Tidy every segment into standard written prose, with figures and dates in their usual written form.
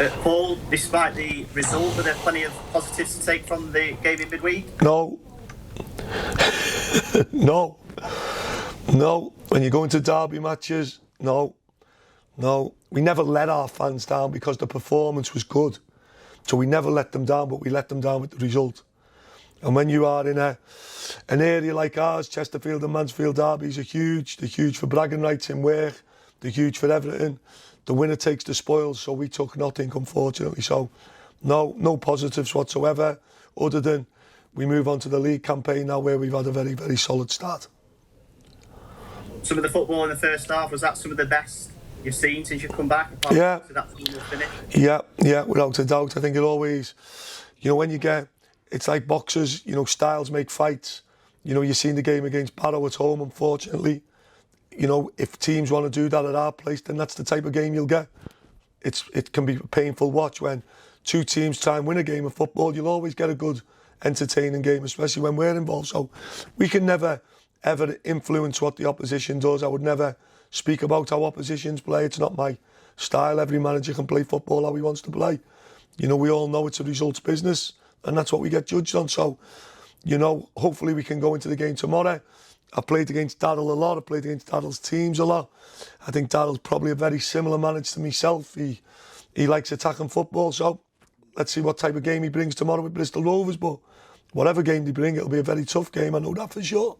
Paul, despite the result, were there plenty of positives to take from the game in midweek? No. No. When you go into derby matches, no. We never let our fans down because the performance was good. So we never let them down, but we let them down with the result. And when you are in an area like ours, Chesterfield and Mansfield derbies are huge. They're huge for bragging rights in work. They're huge for everything. The winner takes the spoils, so we took nothing, unfortunately. So no positives whatsoever, other than we move on to the league campaign now, where we've had a very, very solid start. Some of the football in the first half, was that some of the best you've seen since you've come back? Yeah. To that finish? Yeah, without a doubt. I think it always, when you get, it's like boxers, styles make fights. You've seen the game against Barrow at home, unfortunately. If teams want to do that at our place, then that's the type of game you'll get. It can be a painful watch when two teams try and win a game of football. You'll always get a good, entertaining game, especially when we're involved. So we can never, ever influence what the opposition does. I would never speak about how oppositions play. It's not my style. Every manager can play football how he wants to play. We all know it's a results business, and that's what we get judged on. So, hopefully we can go into the game tomorrow. I've played against Darryl a lot. I've played against Darryl's teams a lot. I think Darryl's probably a very similar manager to myself. He likes attacking football. So let's see what type of game he brings tomorrow with Bristol Rovers. But whatever game they bring, it'll be a very tough game. I know that for sure.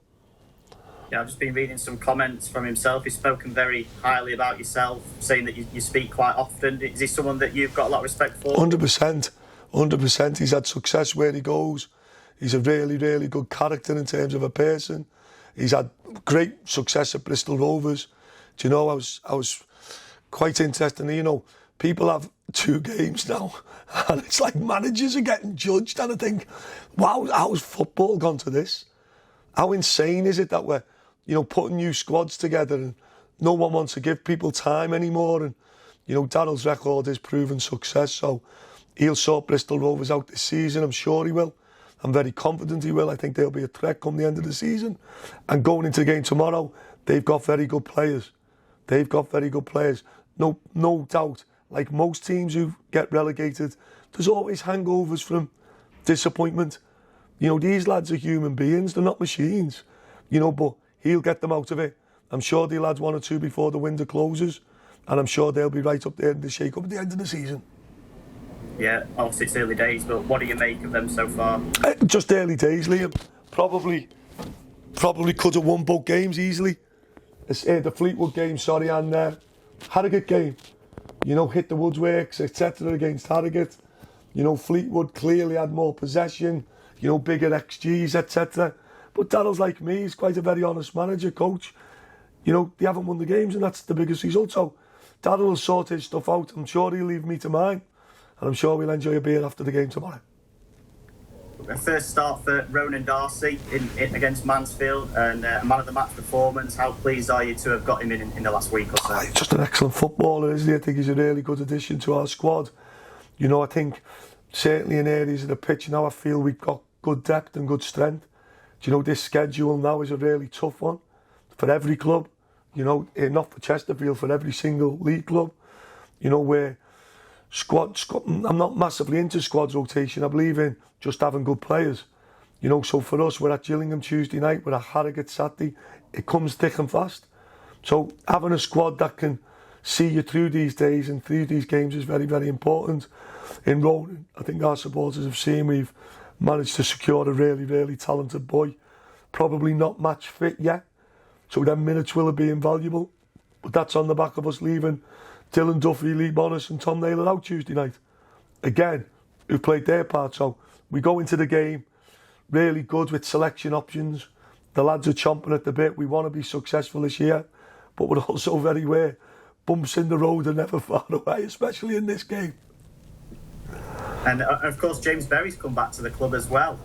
Yeah, I've just been reading some comments from himself. He's spoken very highly about yourself, saying that you speak quite often. Is he someone that you've got a lot of respect for? 100%. He's had success where he goes. He's a really, really good character in terms of a person. He's had great success at Bristol Rovers. Do you know, I was quite interested. People have 2 games now, and it's like managers are getting judged, and I think, wow, how's football gone to this? How insane is it that we're, putting new squads together and no one wants to give people time anymore? And, Darryl's record is proven success, so he'll sort Bristol Rovers out this season. I'm sure he will. I'm very confident he will. I think they'll be a threat come the end of the season. And going into the game tomorrow, they've got very good players. No doubt. Like most teams who get relegated, there's always hangovers from disappointment. These lads are human beings. They're not machines. But he'll get them out of it. I'm sure they'll add 1 or 2 before the window closes. And I'm sure they'll be right up there in the shake-up at the end of the season. Yeah, obviously it's early days, but what do you make of them so far? Just early days, Liam. Probably could have won both games easily. The Fleetwood game, and Harrogate game. Hit the woodworks, etc. against Harrogate. Fleetwood clearly had more possession, bigger XGs, etc. But Darryl's like me, he's quite a very honest manager, coach. They haven't won the games, and that's the biggest result. So Darryl will sort his stuff out. I'm sure he'll leave me to mine. And I'm sure we'll enjoy a beer after the game tomorrow. A first start for Ronan Darcy against Mansfield, and a man of the match performance. How pleased are you to have got him in the last week or so? He's just an excellent footballer, isn't he? I think he's a really good addition to our squad. I think certainly in areas of the pitch now, I feel we've got good depth and good strength. This schedule now is a really tough one for every club. Not for Chesterfield, for every single league club. Where Squad, I'm not massively into squad rotation. I believe in just having good players. So for us, we're at Gillingham Tuesday night, we're at Harrogate Saturday. It comes thick and fast. So having a squad that can see you through these days and through these games is very, very important. In Ronan, I think our supporters have seen we've managed to secure a really, really talented boy. Probably not match fit yet. So them minutes will be invaluable. But that's on the back of us leaving Dylan Duffy, Lee Bonus and Tom Naylor out Tuesday night. Again, who've played their part. So we go into the game really good with selection options. The lads are chomping at the bit. We want to be successful this year. But we're also very aware bumps in the road are never far away, especially in this game. And of course, James Berry's come back to the club as well.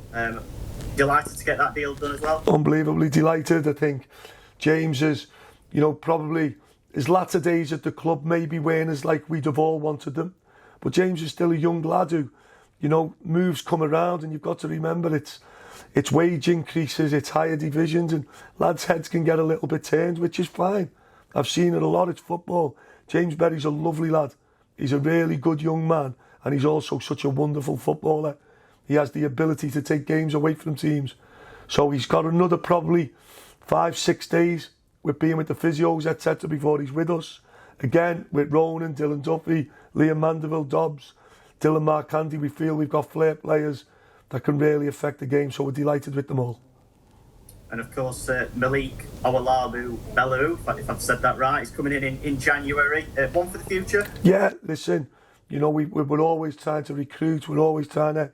Delighted to get that deal done as well. Unbelievably delighted. I think James is, probably his latter days at the club maybe weren't as like we'd have all wanted them. But James is still a young lad who, moves come around, and you've got to remember it's wage increases, it's higher divisions, and lads' heads can get a little bit turned, which is fine. I've seen it a lot, it's football. James Berry's a lovely lad. He's a really good young man, and he's also such a wonderful footballer. He has the ability to take games away from teams. So he's got another probably 5-6 days with being with the physios, etc., before he's with us. Again, with Ronan, Dylan Duffy, Liam Mandeville, Dobbs, Dylan Marcandy, we feel we've got flair players that can really affect the game, so we're delighted with them all. And of course, Malik Awalabu Bellew, if I've said that right, is coming in January. One for the future? Yeah, listen, you know, we're always trying to recruit, we're always trying to,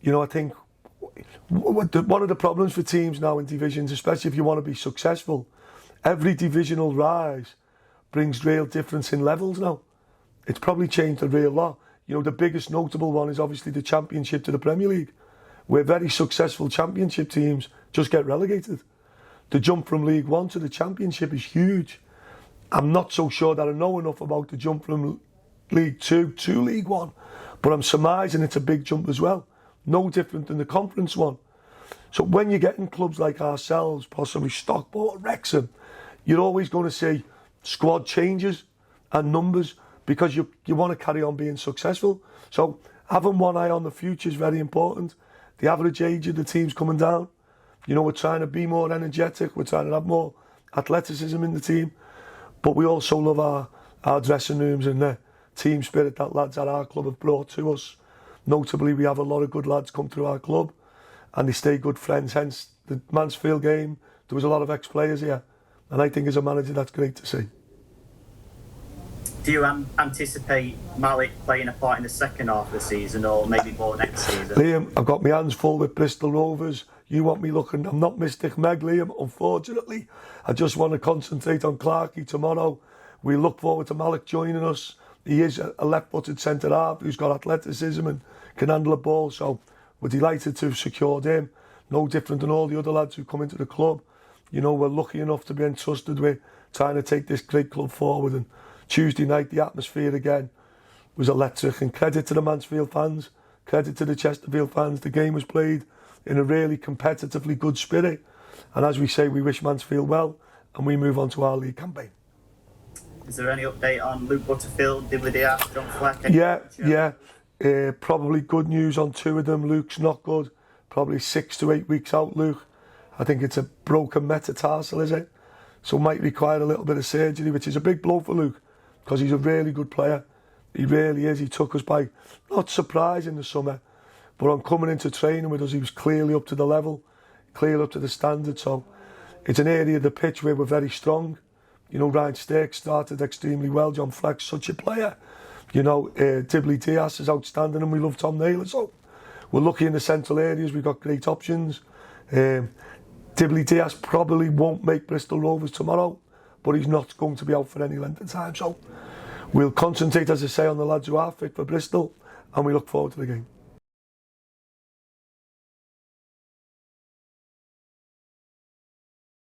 you know, I think one of the problems for teams now in divisions, especially if you want to be successful, every divisional rise brings real difference in levels now. It's probably changed a real lot. You know, the biggest notable one is obviously the Championship to the Premier League, where very successful Championship teams just get relegated. The jump from League One to the Championship is huge. I'm not so sure that I know enough about the jump from League Two to League One, but I'm surmising it's a big jump as well. No different than the Conference one. So when you're getting clubs like ourselves, possibly Stockport, Wrexham, you're always going to see squad changes and numbers because you want to carry on being successful. So having one eye on the future is very important. The average age of the team's coming down. You know, we're trying to be more energetic. We're trying to have more athleticism in the team. But we also love our dressing rooms and the team spirit that lads at our club have brought to us. Notably, we have a lot of good lads come through our club and they stay good friends. Hence, the Mansfield game, there was a lot of ex-players here. And I think as a manager, that's great to see. Do you anticipate Malik playing a part in the second half of the season or maybe more next season? Liam, I've got my hands full with Bristol Rovers. You want me looking, I'm not Mystic Meg, Liam, unfortunately. I just want to concentrate on Clarkey tomorrow. We look forward to Malik joining us. He is a left-footed centre-half who's got athleticism and can handle a ball, so we're delighted to have secured him. No different than all the other lads who come into the club. You know, we're lucky enough to be entrusted with trying to take this great club forward. And Tuesday night, the atmosphere again was electric. And credit to the Mansfield fans, credit to the Chesterfield fans. The game was played in a really competitively good spirit. And as we say, we wish Mansfield well and we move on to our league campaign. Is there any update on Luke Butterfield, Dibley Diaz, John Fleck? Yeah. Probably good news on two of them. Luke's not good. Probably 6 to 8 weeks out, Luke. I think it's a broken metatarsal, is it? So might require a little bit of surgery, which is a big blow for Luke because he's a really good player. He really is. He took us by, not surprise in the summer, but on coming into training with us, he was clearly up to the level, clearly up to the standard. So it's an area of the pitch where we're very strong. You know, Ryan Stirk started extremely well. John Fleck's such a player. You know, Dibley Diaz is outstanding and we love Tom Naylor. So we're lucky in the central areas. We've got great options. Dibley Diaz probably won't make Bristol Rovers tomorrow, but he's not going to be out for any length of time. So we'll concentrate, as I say, on the lads who are fit for Bristol and we look forward to the game.